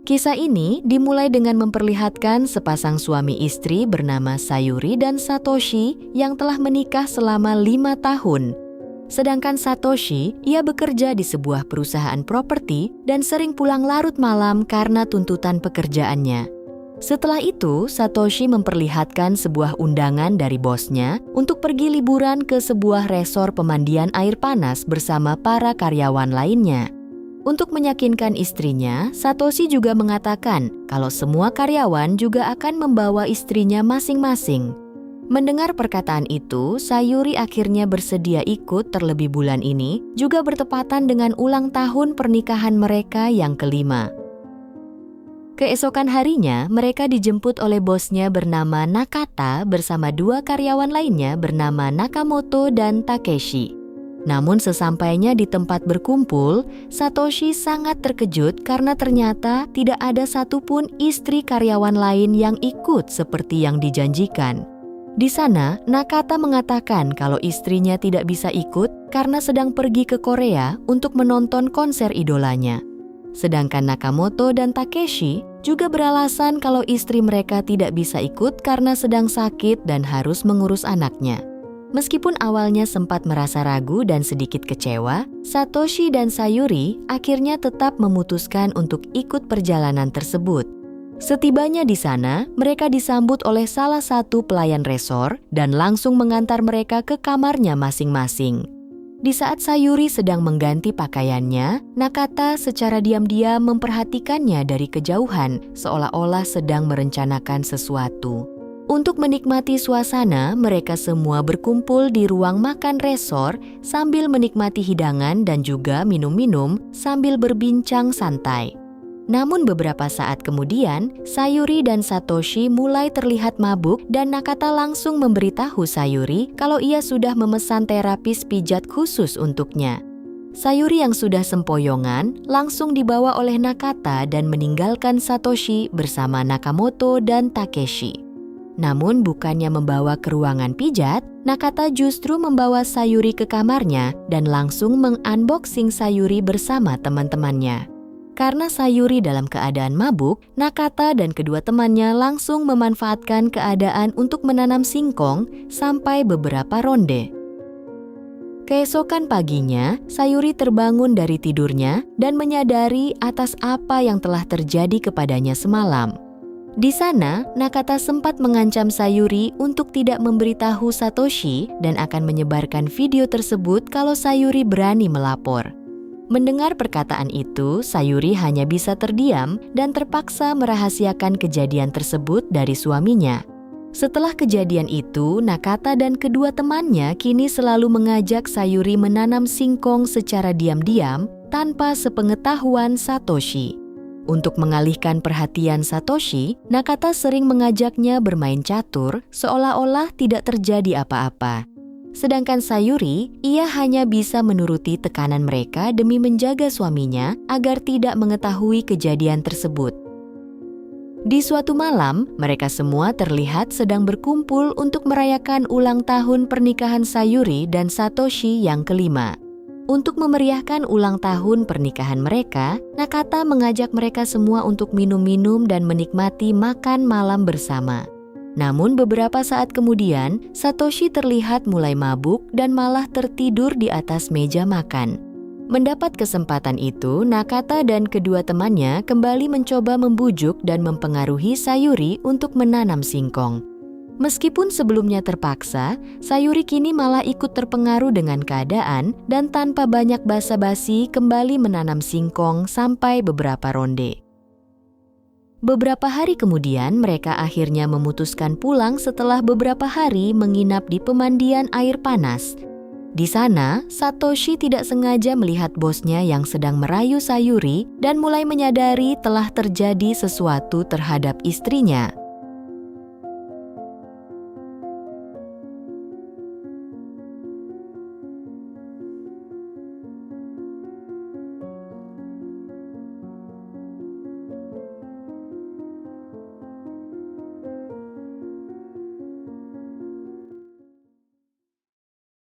Kisah ini dimulai dengan memperlihatkan sepasang suami istri bernama Sayuri dan Satoshi yang telah menikah selama 5 tahun. Sedangkan Satoshi, ia bekerja di sebuah perusahaan properti dan sering pulang larut malam karena tuntutan pekerjaannya. Setelah itu, Satoshi memperlihatkan sebuah undangan dari bosnya untuk pergi liburan ke sebuah resor pemandian air panas bersama para karyawan lainnya. Untuk meyakinkan istrinya, Satoshi juga mengatakan kalau semua karyawan juga akan membawa istrinya masing-masing. Mendengar perkataan itu, Sayuri akhirnya bersedia ikut terlebih bulan ini, juga bertepatan dengan ulang tahun pernikahan mereka yang kelima. Keesokan harinya, mereka dijemput oleh bosnya bernama Nakata bersama 2 karyawan lainnya bernama Nakamoto dan Takeshi. Namun sesampainya di tempat berkumpul, Satoshi sangat terkejut karena ternyata tidak ada satupun istri karyawan lain yang ikut seperti yang dijanjikan. Di sana, Nakata mengatakan kalau istrinya tidak bisa ikut karena sedang pergi ke Korea untuk menonton konser idolanya. Sedangkan Nakamoto dan Takeshi juga beralasan kalau istri mereka tidak bisa ikut karena sedang sakit dan harus mengurus anaknya. Meskipun awalnya sempat merasa ragu dan sedikit kecewa, Satoshi dan Sayuri akhirnya tetap memutuskan untuk ikut perjalanan tersebut. Setibanya di sana, mereka disambut oleh salah satu pelayan resor dan langsung mengantar mereka ke kamarnya masing-masing. Di saat Sayuri sedang mengganti pakaiannya, Nakata secara diam-diam memperhatikannya dari kejauhan, seolah-olah sedang merencanakan sesuatu. Untuk menikmati suasana, mereka semua berkumpul di ruang makan resor sambil menikmati hidangan dan juga minum-minum sambil berbincang santai. Namun beberapa saat kemudian, Sayuri dan Satoshi mulai terlihat mabuk dan Nakata langsung memberitahu Sayuri kalau ia sudah memesan terapis pijat khusus untuknya. Sayuri yang sudah sempoyongan langsung dibawa oleh Nakata dan meninggalkan Satoshi bersama Nakamoto dan Takeshi. Namun bukannya membawa ke ruangan pijat, Nakata justru membawa Sayuri ke kamarnya dan langsung mengunboxing Sayuri bersama teman-temannya. Karena Sayuri dalam keadaan mabuk, Nakata dan kedua temannya langsung memanfaatkan keadaan untuk menanam singkong sampai beberapa ronde. Keesokan paginya, Sayuri terbangun dari tidurnya dan menyadari atas apa yang telah terjadi kepadanya semalam. Di sana, Nakata sempat mengancam Sayuri untuk tidak memberitahu Satoshi dan akan menyebarkan video tersebut kalau Sayuri berani melapor. Mendengar perkataan itu, Sayuri hanya bisa terdiam dan terpaksa merahasiakan kejadian tersebut dari suaminya. Setelah kejadian itu, Nakata dan kedua temannya kini selalu mengajak Sayuri menanam singkong secara diam-diam tanpa sepengetahuan Satoshi. Untuk mengalihkan perhatian Satoshi, Nakata sering mengajaknya bermain catur seolah-olah tidak terjadi apa-apa. Sedangkan Sayuri, ia hanya bisa menuruti tekanan mereka demi menjaga suaminya agar tidak mengetahui kejadian tersebut. Di suatu malam, mereka semua terlihat sedang berkumpul untuk merayakan ulang tahun pernikahan Sayuri dan Satoshi yang kelima. Untuk memeriahkan ulang tahun pernikahan mereka, Nakata mengajak mereka semua untuk minum-minum dan menikmati makan malam bersama. Namun beberapa saat kemudian, Satoshi terlihat mulai mabuk dan malah tertidur di atas meja makan. Mendapat kesempatan itu, Nakata dan kedua temannya kembali mencoba membujuk dan mempengaruhi Sayuri untuk menanam singkong. Meskipun sebelumnya terpaksa, Sayuri kini malah ikut terpengaruh dengan keadaan dan tanpa banyak basa-basi kembali menanam singkong sampai beberapa ronde. Beberapa hari kemudian, mereka akhirnya memutuskan pulang setelah beberapa hari menginap di pemandian air panas. Di sana, Satoshi tidak sengaja melihat bosnya yang sedang merayu Sayuri dan mulai menyadari telah terjadi sesuatu terhadap istrinya.